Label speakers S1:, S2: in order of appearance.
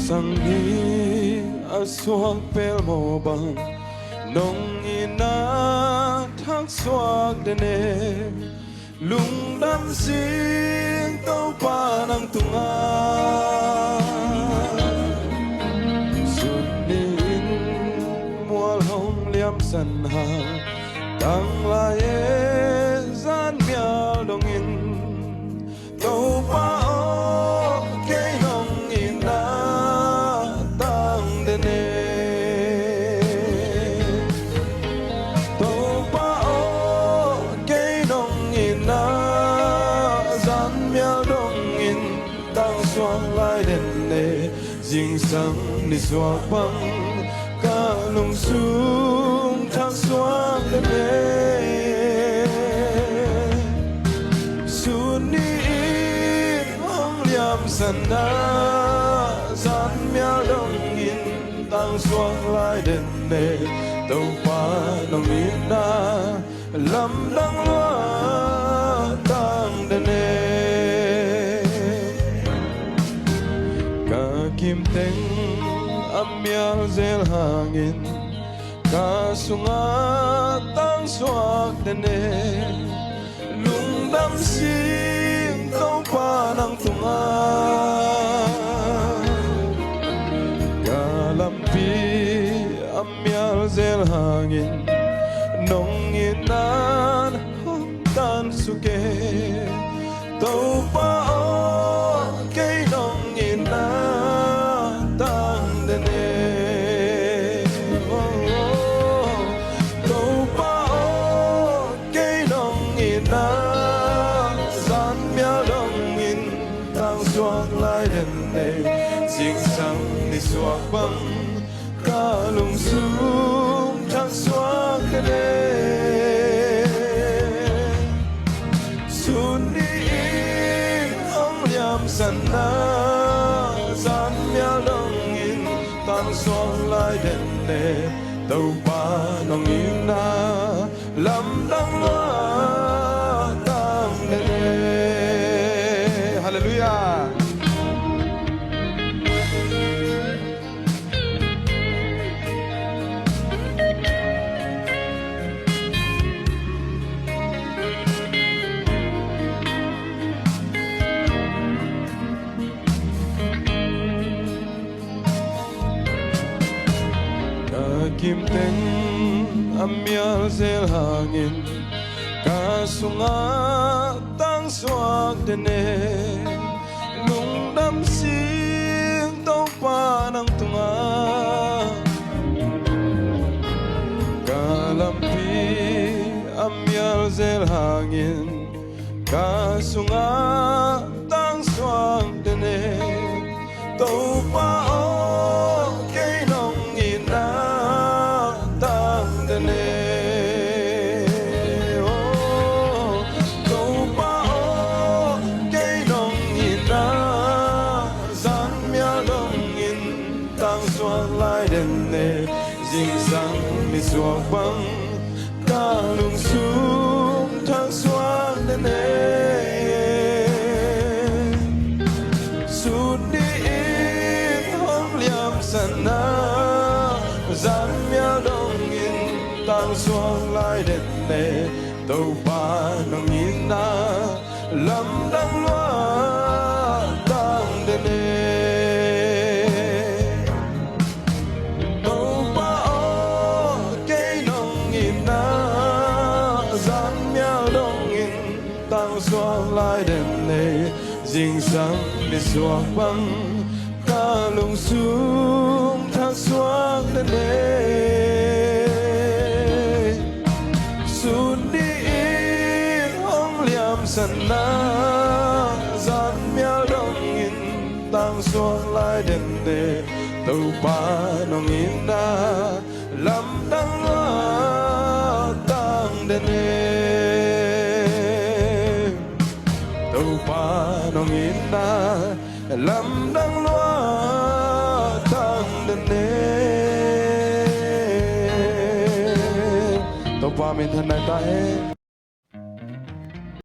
S1: sangi aswak pel mo bang nong ina thak swak dene lung dam sing tau pa nang tunga sunin mual hong liam san ha tang la ye zan miao dong in tau pa dinh sang ni xóa băng ca lung xuống thác xóa lên đê xuân đi hong liam sân na gian mèo đông in tăng xuống lại đến đê tàu pa nông in na lâm đăng loa tăng đến đê kim teng amyal zel hangin kasunga tang swak dene lung dam sing tau pa nang tunga kalampi amyal zel hangin nong inan tan suke tau pa kay nong inan dinh sang đi xóa băng ca lung xuống thác xóa cái đê xuân đi ông liam sân na gian mèo đông in tăng xoang lại đến đê tàu pa nong in na lâm đăng loa tăng đến đê hallelujah. Kim teng amyal zel hangin kasunga tang swak dene lung dam sing tau pa nang tunga kalampi amyal zel hangin kasunga tang swak dene tau pa dinh sang mi xóa băng ca lung xuống thác xóa đến đê suốt đi hong liam sân na gian mèo đông in tăng xuống lại đến đê tàu pa nong in na lâm đăng loa tăng đến đê xoang lại đến đây dinh sang đi xoa băng ca lung xuống thác xoang đến đây xuân đi hong liam sân na gian mèo đông in tăng xoang lại đến đây tàu pa nong in na lâm đăng loa tăng đến đây pa nong in na lâm đăng loa tăng đến đê tàu pa mình thân này ta